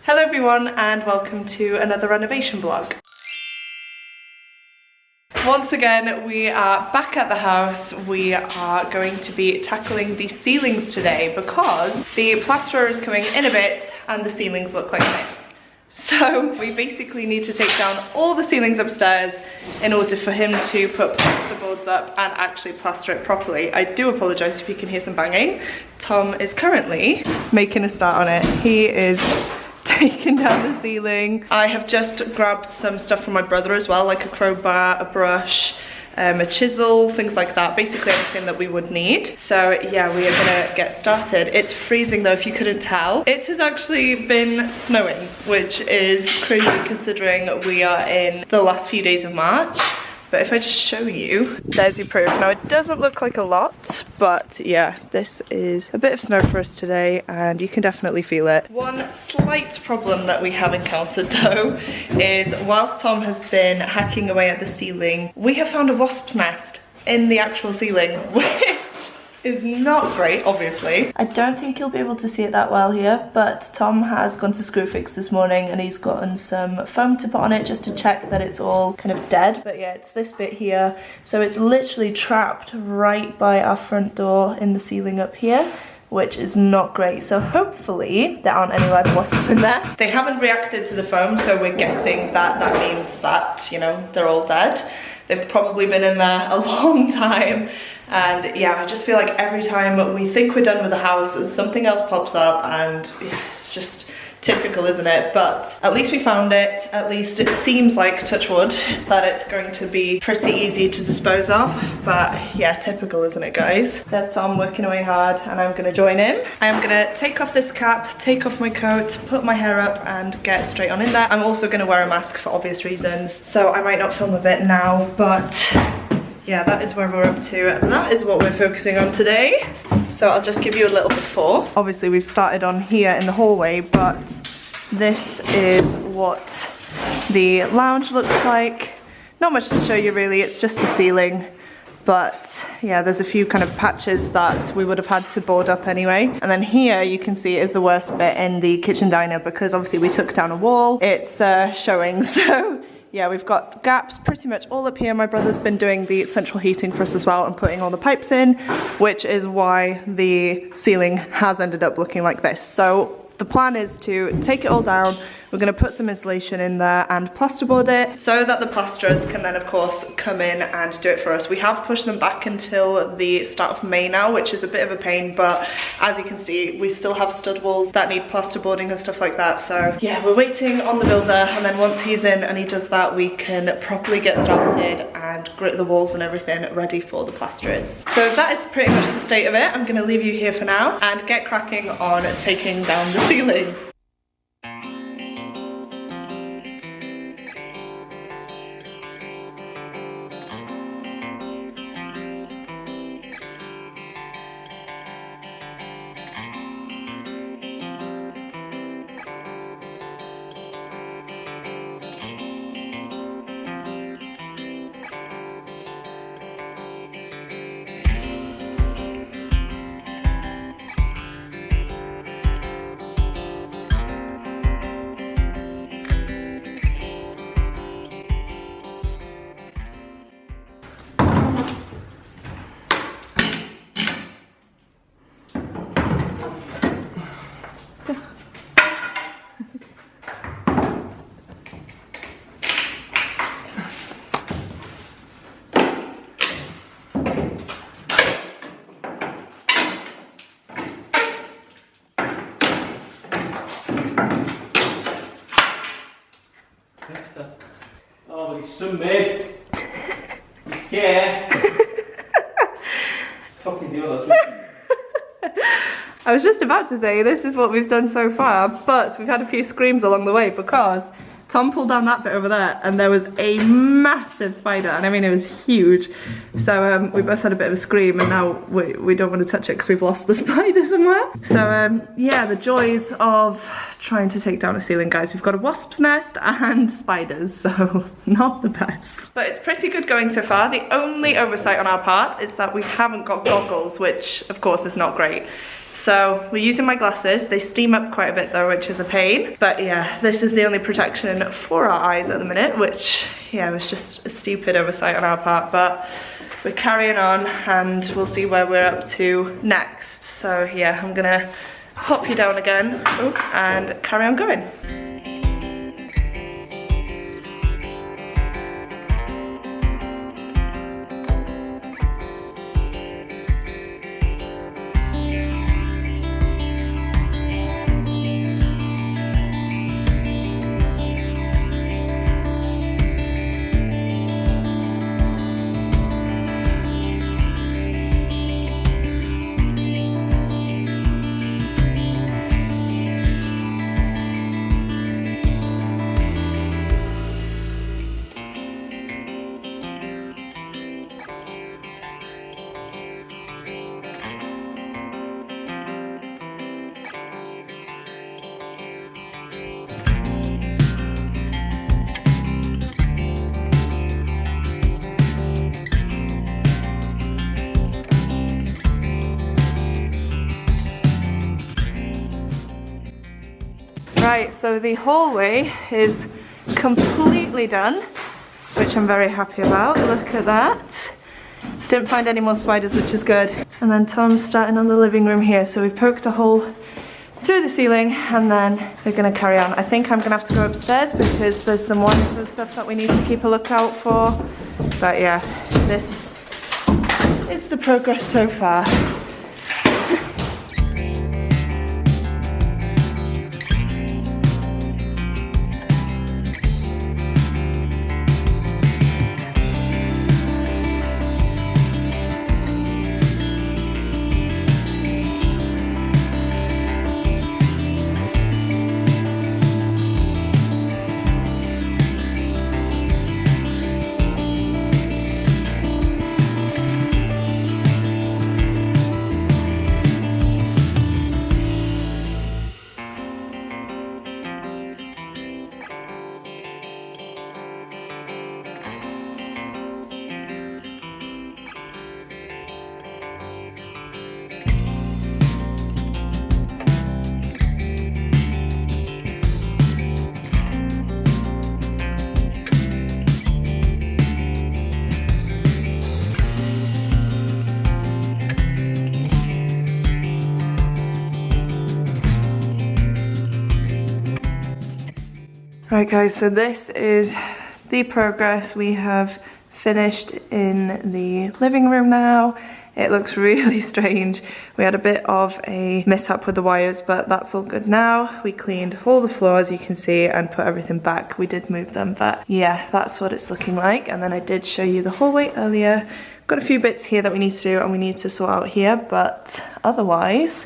Hello everyone and welcome to another renovation vlog. Once again, we are back at the house. We are going to be tackling the ceilings today because the plasterer is coming in a bit and the ceilings look like this. So we basically need to take down all the ceilings upstairs in order for him to put plasterboards up and actually plaster it properly. I do apologise if you can hear some banging. Tom is currently making a start on it. He is taking down the ceiling. I have just grabbed some stuff from my brother as well, like a crowbar, a brush, a chisel, things like that, basically everything that we would need. So yeah, we are gonna get started. It's freezing though, if you couldn't tell. It has actually been snowing, which is crazy considering we are in the last few days of March. But if I just show you, there's your proof. Now it doesn't look like a lot, but yeah, this is a bit of snow for us today and you can definitely feel it. One slight problem that we have encountered though is whilst Tom has been hacking away at the ceiling, we have found a wasp's nest in the actual ceiling, which is not great, obviously. I don't think you'll be able to see it that well here, but Tom has gone to Screwfix this morning and he's gotten some foam to put on it just to check that it's all kind of dead. But yeah, it's this bit here. So it's literally trapped right by our front door in the ceiling up here, which is not great. So hopefully there aren't any live wasps in there. They haven't reacted to the foam, so we're guessing that that means that, you know, they're all dead. They've probably been in there a long time. And yeah, I just feel like every time we think we're done with the house, something else pops up and yeah, it's just typical, isn't it? But at least we found it. At least it seems like, touch wood, that it's going to be pretty easy to dispose of. But yeah, typical, isn't it, guys? There's Tom working away hard and I'm gonna join him. I am gonna take off this cap, take off my coat, put my hair up and get straight on in there. I'm also gonna wear a mask for obvious reasons, so I might not film a bit now, but yeah, that is where we're up to. That is what we're focusing on today. So I'll just give you a little before. Obviously we've started on here in the hallway, but this is what the lounge looks like. Not much to show you really, it's just a ceiling. But yeah, there's a few kind of patches that we would have had to board up anyway. And then here you can see is the worst bit in the kitchen diner because obviously we took down a wall. It's showing, so yeah, we've got gaps pretty much all up here. My brother's been doing the central heating for us as well and putting all the pipes in, which is why the ceiling has ended up looking like this. So the plan is to take it all down. We're going to put some insulation in there and plasterboard it so that the plasterers can then of course come in and do it for us. We have pushed them back until the start of May now, which is a bit of a pain, but as you can see we still have stud walls that need plasterboarding and stuff like that. So yeah, we're waiting on the builder and then once he's in and he does that, we can properly get started and grit the walls and everything ready for the plasterers. So that is pretty much the state of it. I'm going to leave you here for now and get cracking on taking down the ceiling. Oh, he's so mad. Yeah. Fucking deal. I was just about to say this is what we've done so far, but we've had a few screams along the way because Tom pulled down that bit over there and there was a massive spider, and I mean it was huge. So we both had a bit of a scream and now we don't want to touch it because we've lost the spider somewhere. So yeah, the joys of trying to take down a ceiling, guys. We've got a wasp's nest and spiders, so not the best. But it's pretty good going so far. The only oversight on our part is that we haven't got goggles, which of course is not great. So we're using my glasses. They steam up quite a bit though, which is a pain. But yeah, this is the only protection for our eyes at the minute, which yeah, was just a stupid oversight on our part, but we're carrying on and we'll see where we're up to next. So yeah, I'm gonna pop you down again and carry on going. Right, so the hallway is completely done, which I'm very happy about. Look at that. Didn't find any more spiders, which is good. And then Tom's starting on the living room here. So we poked a hole through the ceiling and then we're gonna carry on. I think I'm gonna have to go upstairs because there's some wires and stuff that we need to keep a lookout for. But yeah, this is the progress so far. Right guys, so this is the progress. We have finished in the living room now. It looks really strange. We had a bit of a mishap with the wires, but that's all good now. We cleaned all the floors, you can see, and put everything back. We did move them, but yeah, that's what it's looking like. And then I did show you the hallway earlier. Got a few bits here that we need to do and we need to sort out here, but otherwise,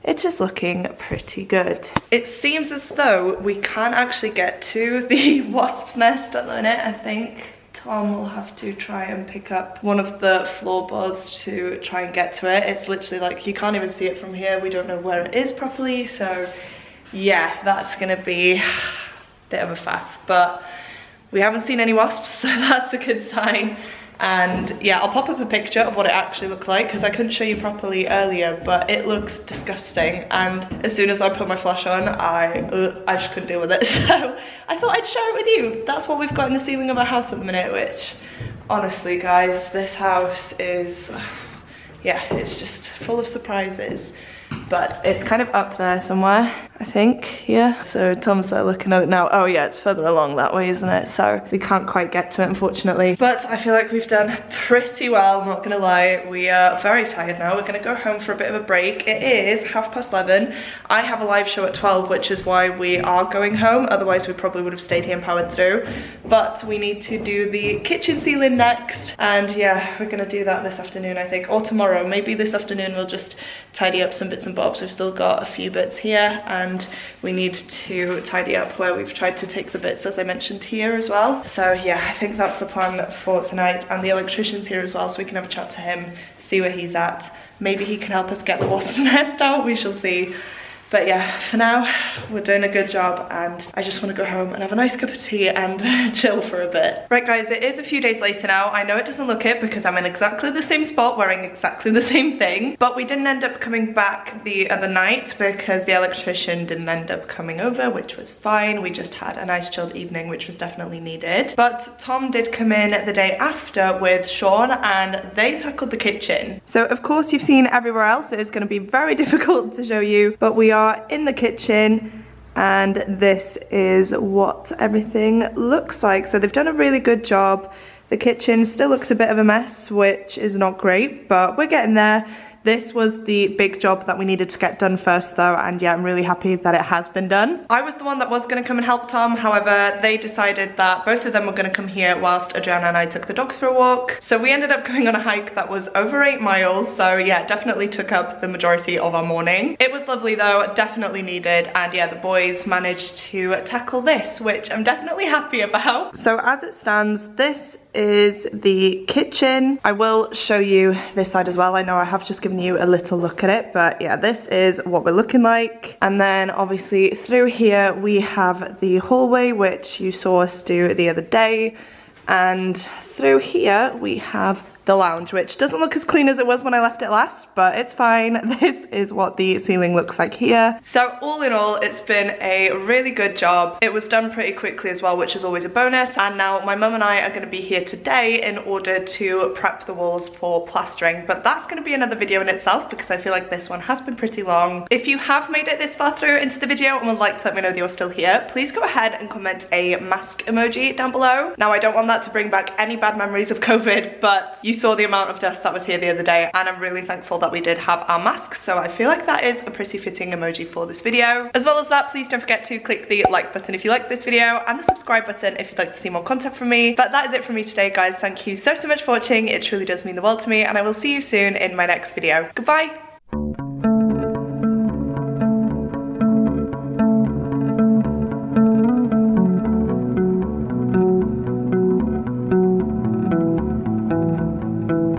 it is looking pretty good. It seems as though we can't actually get to the wasp's nest at the minute. I think Tom will have to try and pick up one of the floorboards to try and get to it. It's literally like, you can't even see it from here. We don't know where it is properly. So yeah, that's gonna be a bit of a faff, but we haven't seen any wasps, so that's a good sign. And yeah, I'll pop up a picture of what it actually looked like because I couldn't show you properly earlier, but it looks disgusting. And as soon as I put my flash on, I just couldn't deal with it. So I thought I'd share it with you. That's what we've got in the ceiling of our house at the minute, which honestly guys, this house is, yeah, it's just full of surprises. But it's kind of up there somewhere, I think, yeah. So Tom's there looking at it now. Oh yeah, it's further along that way, isn't it? So we can't quite get to it, unfortunately. But I feel like we've done pretty well, I'm not gonna lie. We are very tired now. We're gonna go home for a bit of a break. It is 11:30. I have a live show at 12, which is why we are going home. Otherwise, we probably would have stayed here and powered through. But we need to do the kitchen ceiling next. And yeah, we're gonna do that this afternoon, I think, or tomorrow. Maybe this afternoon we'll just tidy up some bits and bobs. We've still got a few bits here and we need to tidy up where we've tried to take the bits, as I mentioned, here as well. So yeah, I think that's the plan for tonight. And the electrician's here as well, so we can have a chat to him, see where he's at. Maybe he can help us get the wasp's nest out, we shall see. But yeah, for now, we're doing a good job and I just want to go home and have a nice cup of tea and chill for a bit. Right guys, it is a few days later now. I know it doesn't look it because I'm in exactly the same spot wearing exactly the same thing, but we didn't end up coming back the other night because the electrician didn't end up coming over, which was fine. We just had a nice chilled evening, which was definitely needed. But Tom did come in the day after with Sean and they tackled the kitchen. So of course you've seen everywhere else. It is going to be very difficult to show you, but we are in the kitchen and this is what everything looks like. So they've done a really good job. The kitchen still looks a bit of a mess, which is not great, but we're getting there. This was the big job that we needed to get done first though, and yeah, I'm really happy that it has been done. I was the one that was going to come and help Tom, however, they decided that both of them were going to come here whilst Adriana and I took the dogs for a walk. So we ended up going on a hike that was over 8 miles, so yeah, definitely took up the majority of our morning. It was lovely though, definitely needed, and yeah, the boys managed to tackle this, which I'm definitely happy about. So as it stands, this is the kitchen. I will show you this side as well. I know I have just given you a little look at it, but yeah, this is what we're looking like. And then obviously through here we have the hallway, which you saw us do the other day, and through here we have the lounge, which doesn't look as clean as it was when I left it last, but it's fine. This is what the ceiling looks like here. So all in all, it's been a really good job. It was done pretty quickly as well, which is always a bonus. And now my mum and I are going to be here today in order to prep the walls for plastering, but that's going to be another video in itself because I feel like this one has been pretty long. If you have made it this far through into the video and would like to let me know that you're still here, please go ahead and comment a mask emoji down below. Now I don't want that to bring back any bad memories of COVID, but you saw the amount of dust that was here the other day and I'm really thankful that we did have our masks, so I feel like that is a pretty fitting emoji for this video. As well as that, please don't forget to click the like button if you like this video and the subscribe button if you'd like to see more content from me. But that is it from me today guys. Thank you so much for watching. It truly does mean the world to me and I will see you soon in my next video. Goodbye!